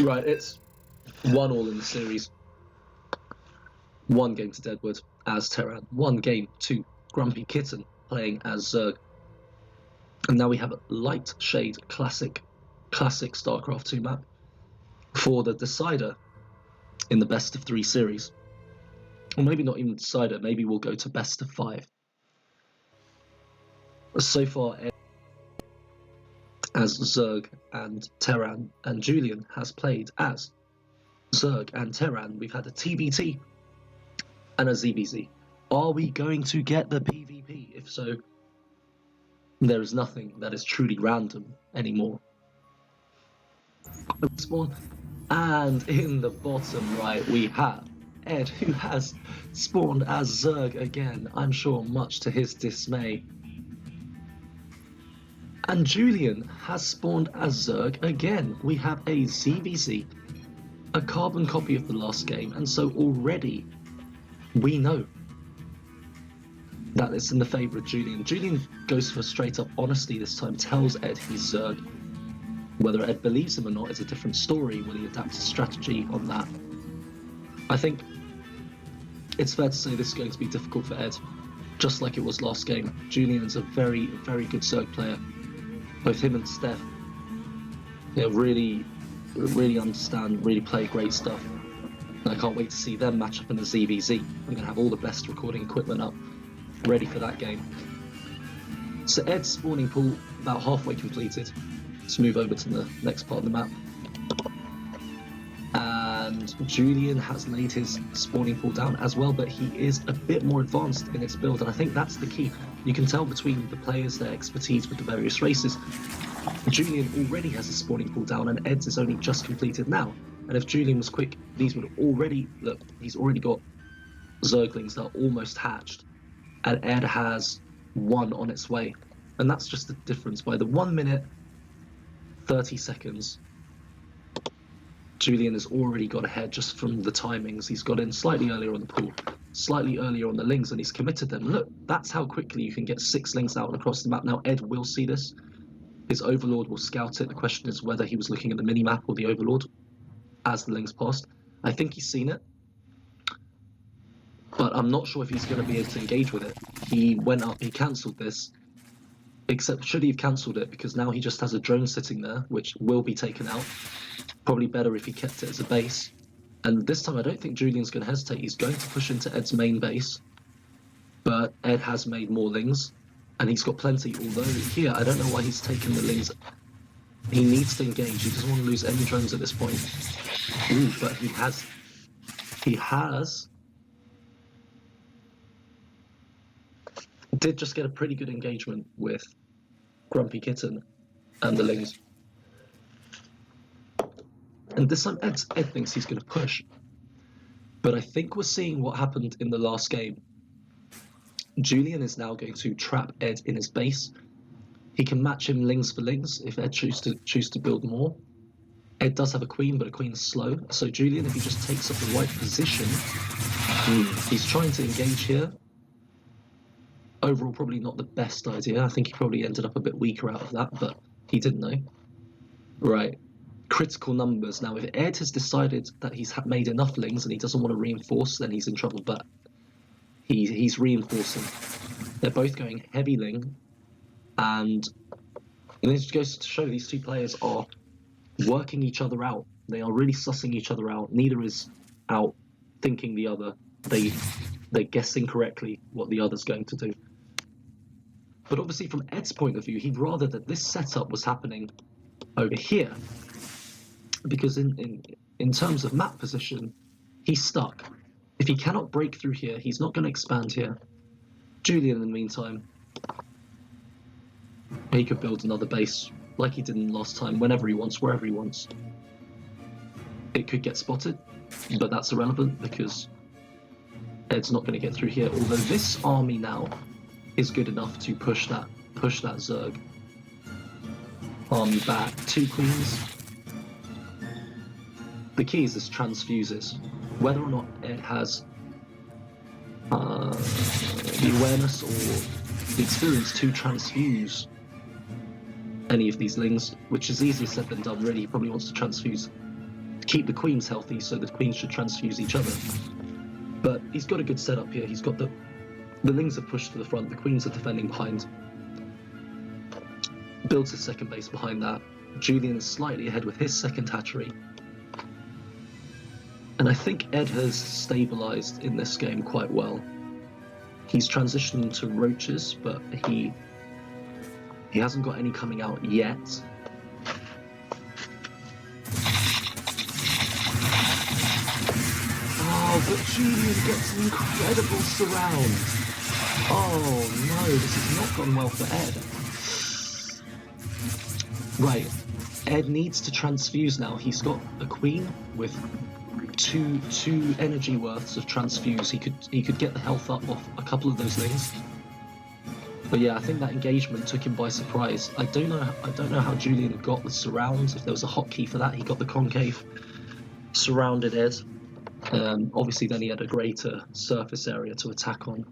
Right, it's 1-1 in the series. 1 game to Deadward as Terran, 1 game to GrumpyKitten playing as Zerg. And now we have a light shade classic Starcraft 2 map for the decider in the best of 3 series. Or maybe not even decider, maybe we'll go to best of 5. So far, as Zerg and Terran, and Julian has played as Zerg and Terran. We've had a TBT and a ZVZ. Are we going to get the PvP? If so, there is nothing that is truly random anymore. Spawn, and in the bottom right we have Ed, who has spawned as Zerg again, I'm sure much to his dismay. And Julian has spawned as Zerg again. We have a ZVZ, a carbon copy of the last game, and so already we know that it's in the favour of Julian. Julian goes for straight up honesty this time, tells Ed he's Zerg. Whether Ed believes him or not is a different story. Will he adapt his strategy on that? I think it's fair to say this is going to be difficult for Ed, just like it was last game. Julian's a very, very good Zerg player. Both him and Steph, really understand, really play great stuff. And I can't wait to see them match up in the ZVZ. I'm going to have all the best recording equipment up, ready for that game. So Ed's spawning pool about halfway completed. Let's move over to the next part of the map. And Julian has laid his spawning pool down as well, but he is a bit more advanced in its build, and I think that's the key. You can tell between the players their expertise with the various races. Julian already has his spawning pool down, and Ed's is only just completed now. And if Julian was quick, these would already, look, he's already got Zerglings that are almost hatched, and Ed has 1 on its way. And that's just the difference. By the 1 minute, 30 seconds, Julian has already got ahead just from the timings. He's got in slightly earlier on the pool, slightly earlier on the lings, and he's committed them. Look, that's how quickly you can get 6 lings out and across the map. Now, Ed will see this. His Overlord will scout it. The question is whether he was looking at the mini-map or the Overlord as the lings passed. I think he's seen it, but I'm not sure if he's going to be able to engage with it. He went up, he cancelled this, except should he have cancelled it, because now he just has a drone sitting there, which will be taken out. Probably better if he kept it as a base. And this time I don't think Julian's going to hesitate. He's going to push into Ed's main base, but Ed has made more lings, and he's got plenty, although here I don't know why he's taken the lings. He needs to engage. He doesn't want to lose any drones at this point. Ooh, but he did just get a pretty good engagement with GrumpyKitten and the lings. And this time Ed thinks he's going to push. But I think we're seeing what happened in the last game. Julian is now going to trap Ed in his base. He can match him lings for lings if Ed chooses to build more. Ed does have a queen, but a queen's slow. So Julian, if he just takes up the right position, he's trying to engage here. Overall, probably not the best idea. I think he probably ended up a bit weaker out of that, but he didn't know. Right. Critical numbers. Now, if Ed has decided that he's made enough lings and he doesn't want to reinforce, then he's in trouble, but he's reinforcing. They're both going heavy ling, and this goes to show these two players are working each other out. They are really sussing each other out. Neither is out thinking the other. They're guessing correctly what the other's going to do. But obviously, from Ed's point of view, he'd rather that this setup was happening over here, because in terms of map position, he's stuck. If he cannot break through here, he's not going to expand here. Julian, in the meantime, he could build another base like he did last time, whenever he wants, wherever he wants. It could get spotted, but that's irrelevant because Ed's not going to get through here. Although this army now is good enough to push that Zerg army back. 2 queens. The key is this transfuses. Whether or not Ed has the awareness or the experience to transfuse any of these lings, which is easier said than done really. He probably wants to transfuse, keep the queens healthy, so the queens should transfuse each other. But he's got a good setup here. He's got the lings are pushed to the front, the queens are defending behind. Builds his second base behind that. Julian is slightly ahead with his second hatchery. And I think Ed has stabilised in this game quite well. He's transitioning to roaches, but he hasn't got any coming out yet. Oh, but Julian gets an incredible surround. Oh no, this has not gone well for Ed. Right, Ed needs to transfuse now. He's got a queen with two energy worths of transfuse. He could get the health up off a couple of those things. But yeah, I think that engagement took him by surprise. I don't know how Julian got the surround. If there was a hotkey for that, he got the concave, surrounded Ed. Obviously, then he had a greater surface area to attack on.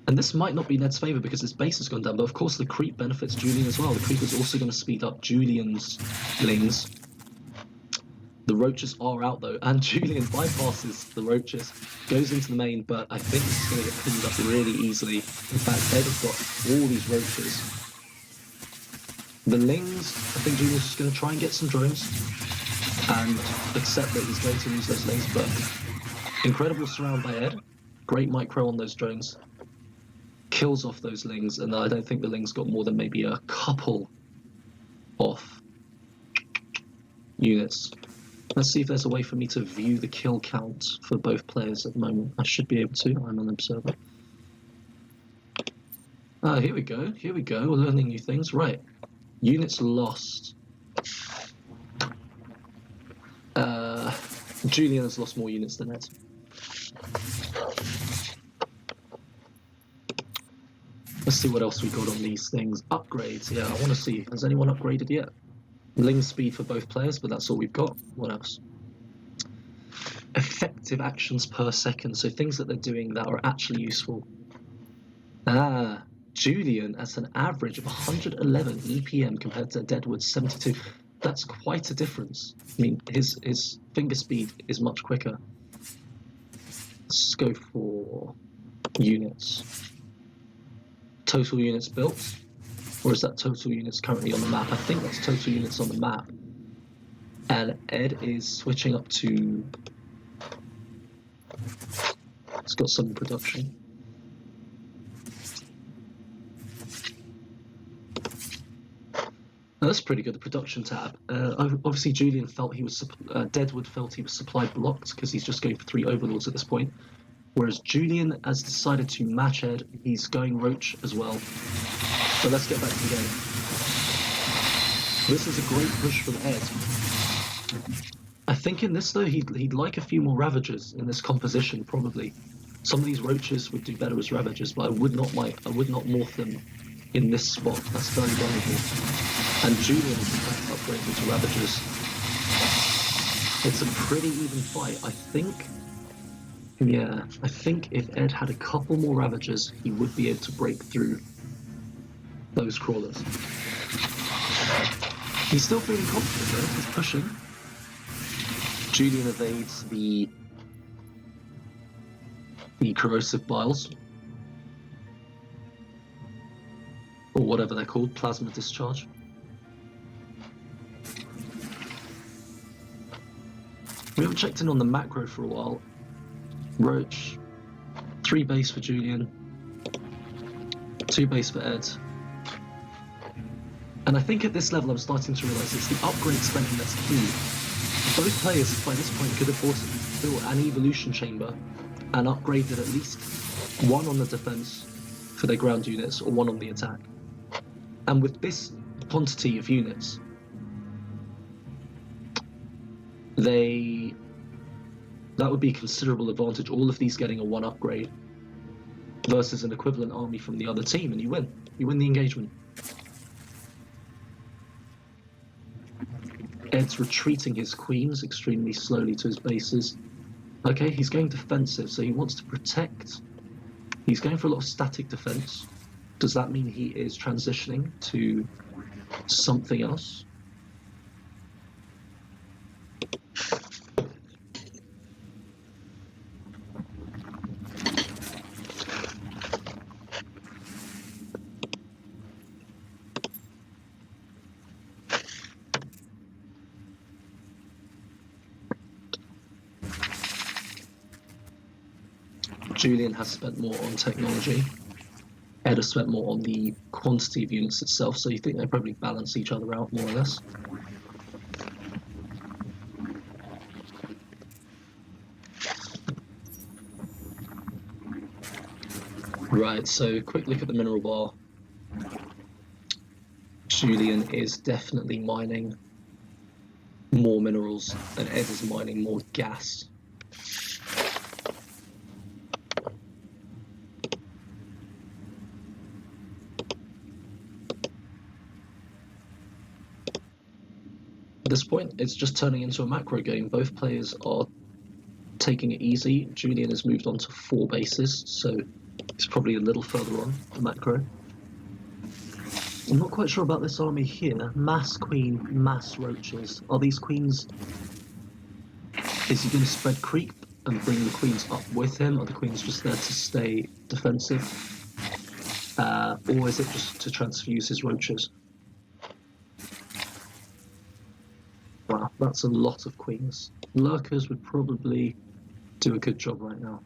And this might not be Ned's favour because his base has gone down, but of course the creep benefits Julian as well. The creep is also going to speed up Julian's lings. The roaches are out though, and Julian bypasses the roaches, goes into the main, but I think this is going to get cleaned up really easily. In fact, Ed has got all these roaches. The lings, I think Julian's just going to try and get some drones and accept that he's going to lose those lings, but incredible surround by Ed. Great micro on those drones. Kills off those lings, and I don't think the lings got more than maybe a couple off units. Let's see if there's a way for me to view the kill count for both players at the moment. I should be able to. I'm an observer. Ah, here we go. Here we go. We're learning new things. Right. Units lost. Julian has lost more units than Ed. Let's see what else we got on these things. Upgrades. Yeah, I want to see. Has anyone upgraded yet? Ling speed for both players, but that's all we've got. What else? Effective actions per second, so things that they're doing that are actually useful. Ah, Julian has an average of 111 EPM compared to Deadward's 72. That's quite a difference. I mean, his finger speed is much quicker. Let's go for units. Total units built. Or is that total units currently on the map? I think that's total units on the map. And Ed is switching up to... It's got some production. Now, that's pretty good, the production tab. Obviously, Julian felt he was... Deadwood felt he was supply blocked because he's just going for 3 overlords at this point. Whereas Julian has decided to match Ed. He's going roach as well. So let's get back to the game. This is a great push from Ed. I think in this though, he'd like a few more Ravagers in this composition probably. Some of these roaches would do better as Ravagers, but I would not morph them in this spot. That's very vulnerable. And Julian is in fact upgraded to Ravagers. It's a pretty even fight. I think if Ed had a couple more Ravagers, he would be able to break through those crawlers. He's still feeling confident though, he's pushing. Julian evades the corrosive biles. Or whatever they're called, plasma discharge. We haven't checked in on the macro for a while. Roach, 3 base for Julian, 2 base for Ed. And I think at this level I'm starting to realise it's the upgrade spending that's key. Both players by this point could have built an evolution chamber and upgraded at least one on the defence for their ground units or one on the attack. And with this quantity of units, that would be a considerable advantage, all of these getting a 1 upgrade versus an equivalent army from the other team, and you win the engagement. Ed's retreating his queens extremely slowly to his bases. Okay, he's going defensive, so he wants to protect. He's going for a lot of static defense. Does that mean he is transitioning to something else? Julian has spent more on technology. Ed has spent more on the quantity of units itself, so you think they probably balance each other out more or less. Right, so quick look at the mineral bar. Julian is definitely mining more minerals, and Ed is mining more gas. At this point, it's just turning into a macro game. Both players are taking it easy. Julian has moved on to 4 bases, so he's probably a little further on the macro. I'm not quite sure about this army here. Mass queen, mass roaches. Are these queens... Is he going to spread creep and bring the queens up with him? Are the queens just there to stay defensive? Or is it just to transfuse his roaches? Wow, that's a lot of queens. Lurkers would probably do a good job right now.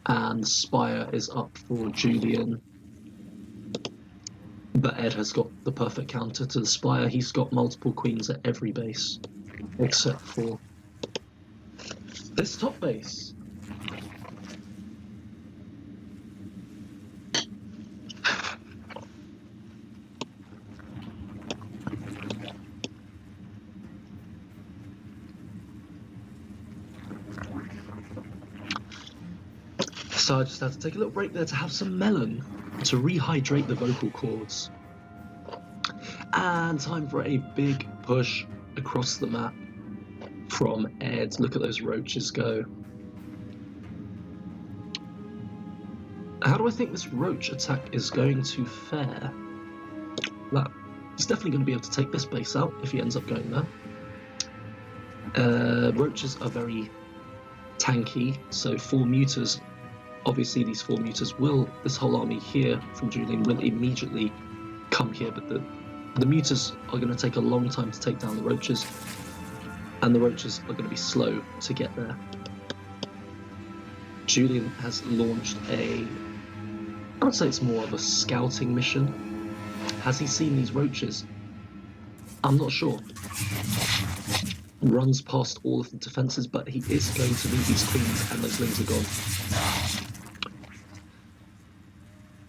And Spire is up for Julian. But Ed has got the perfect counter to the Spire. He's got multiple queens at every base, except for this top base. So I just had to take a little break there to have some melon, to rehydrate the vocal cords. And time for a big push across the map from Ed. Look at those roaches go. How do I think this roach attack is going to fare? Well, he's definitely going to be able to take this base out if he ends up going there. Roaches are very tanky, so 4 mutas. Obviously, these 4 mutas will, this whole army here from Julian will immediately come here, but the mutas are going to take a long time to take down the roaches, and the roaches are going to be slow to get there. Julian has launched I would say it's more of a scouting mission. Has he seen these roaches? I'm not sure. Runs past all of the defences, but he is going to leave these queens, and those lings are gone.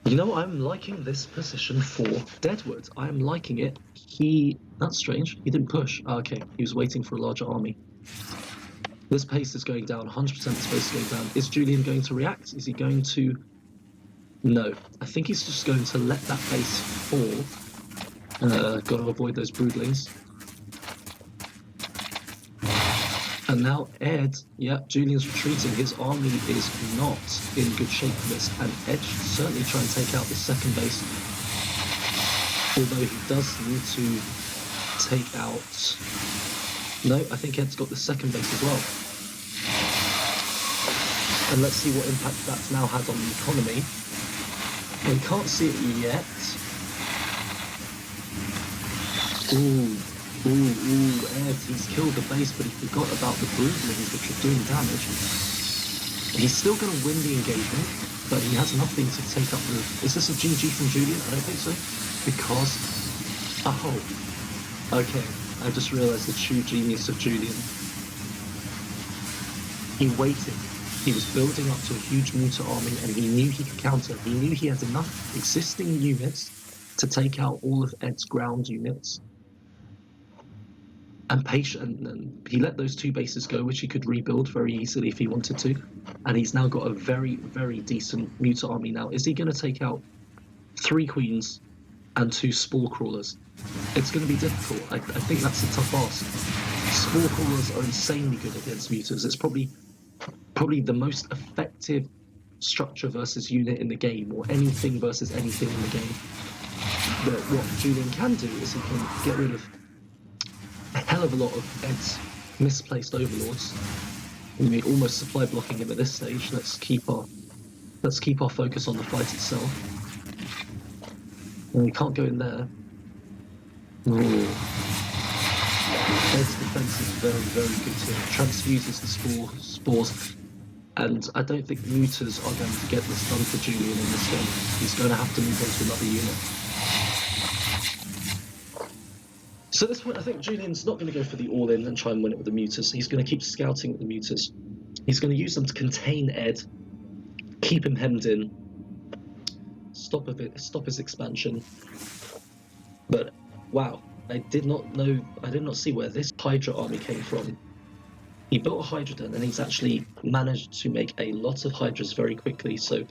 You know, I'm liking this position for Deadward. I am liking it. That's strange. He didn't push. Oh, okay, he was waiting for a larger army. This pace is going down. 100% the space is going down. Is Julian going to react? Is he going to No, I think he's just going to let that base fall. Got to avoid those broodlings. And now Ed, yeah, Julian's retreating. His army is not in good shape for this, and Ed should certainly try and take out the second base. Although he does need to take out... No, I think Ed's got the second base as well. And let's see what impact that's now had on the economy. We can't see it yet. Ooh, Ed, he's killed the base, but he forgot about the broodlings, which are doing damage. He's still going to win the engagement, but he has nothing to take up the... Is this a GG from Julian? I don't think so. Because... Oh. Okay, I just realised the true genius of Julian. He waited. He was building up to a huge muta army, and he knew he could counter. He knew he had enough existing units to take out all of Ed's ground units. And he let those two bases go, which he could rebuild very easily if he wanted to. And he's now got a very, very decent muta army now. Is he going to take out 3 queens and 2 spore crawlers? It's going to be difficult. I think that's a tough ask. Spore crawlers are insanely good against mutas. It's probably the most effective structure versus unit in the game, or anything versus anything in the game. But what Julian can do is he can get rid of a hell of a lot of Ed's misplaced overlords. We may almost supply blocking him at this stage. Let's keep our focus on the fight itself. And we can't go in there. Ooh. Ed's defense is very, very good here. Transfuses the spores. And I don't think mutas are going to get this done for Julian in this game. He's going to have to move on to another unit. So at this point, I think Julian's not going to go for the all-in and try and win it with the mutas. He's going to keep scouting with the mutas. He's going to use them to contain Ed, keep him hemmed in, stop his expansion. But wow, I did not see where this Hydra army came from. He built a Hydra den, and he's actually managed to make a lot of Hydras very quickly. So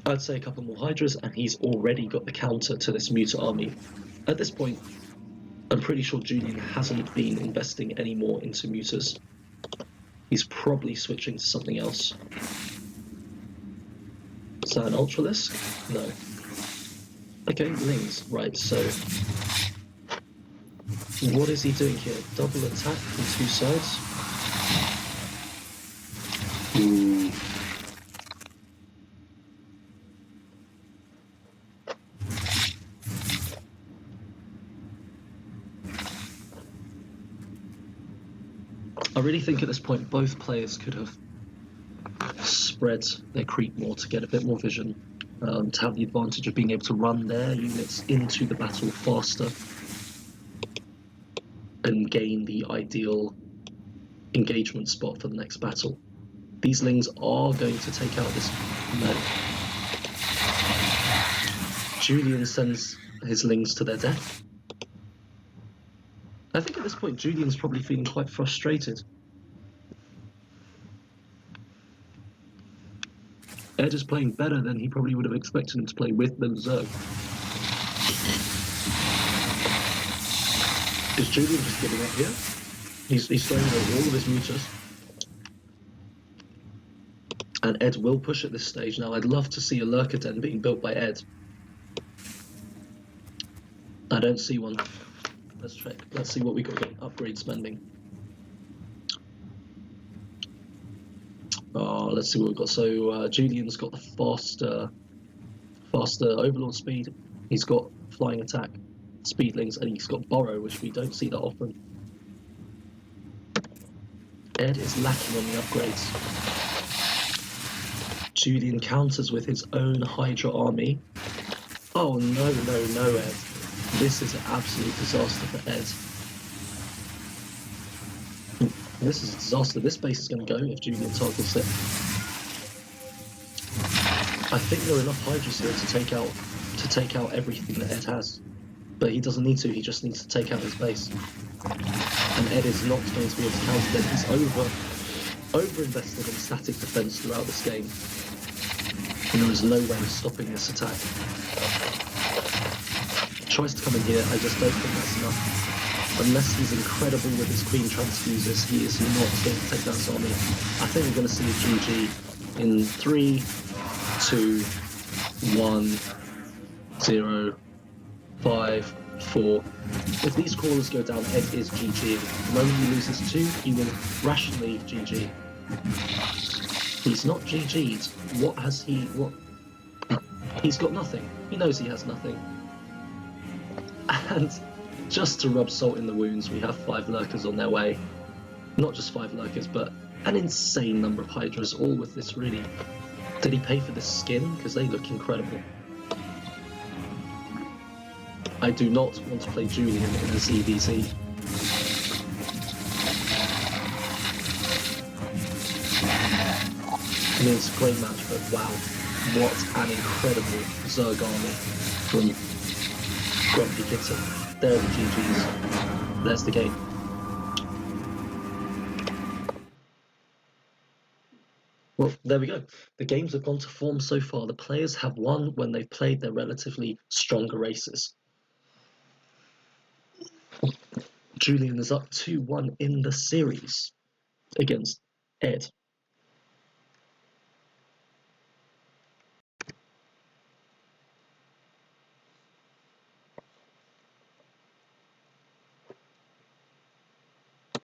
I'd say a couple more Hydras, and he's already got the counter to this muta army. At this point, I'm pretty sure Julian hasn't been investing any more into mutas. He's probably switching to something else. Is that an Ultralisk? No. Okay, Lings. Right, so... what is he doing here? Double attack from 2 sides? Ooh. I really think at this point both players could have spread their creep more to get a bit more vision, to have the advantage of being able to run their units into the battle faster and gain the ideal engagement spot for the next battle. These Lings are going to take out this... No. Julian sends his Lings to their death. I think at this point Julian's probably feeling quite frustrated. Ed is playing better than he probably would have expected him to play with the Zerg. Is Julian just giving up here? He's throwing away all of his mutas. And Ed will push at this stage. Now, I'd love to see a Lurker Den being built by Ed. I don't see one. Let's check. Let's see what we got in upgrade spending. Let's see what we've got. So Julian's got the faster Overlord speed. He's got flying attack, speedlings, and he's got Burrow, which we don't see that often. Ed is lacking on the upgrades. Julian counters with his own Hydra army. Oh no, Ed. This is an absolute disaster for Ed. This is a disaster. This base is going to go if Julian targets it. I think there are enough Hydras here to take out everything that Ed has. But he doesn't need to, he just needs to take out his base. And Ed is not going to be able to counter them. He's over-invested in static defense throughout this game. and there is no way of stopping this attack. Tries to come in here, I just don't think that's enough. Unless he's incredible with his Queen Transfuses, he is not going to take down his army. I think we're going to see a GG in 3, 2, 1, 0, 5, 4. If these crawlers go down, Ed is GG. The moment he loses 2, he will rationally GG. He's not GG'd. What has he... what? He's got nothing. He knows he has nothing. And just to rub salt in the wounds, we have 5 lurkers on their way. Not just 5 lurkers, but an insane number of hydras, all with this really... Did he pay for this skin? Because they look incredible. I do not want to play Julian in a ZVZ. I mean, it's a great match, but wow, what an incredible Zerg army from GrumpyKitten. There are the GGs. There's the game. Well, there we go. The games have gone to form so far. The players have won when they've played their relatively stronger races. Julian is up 2-1 in the series against Ed.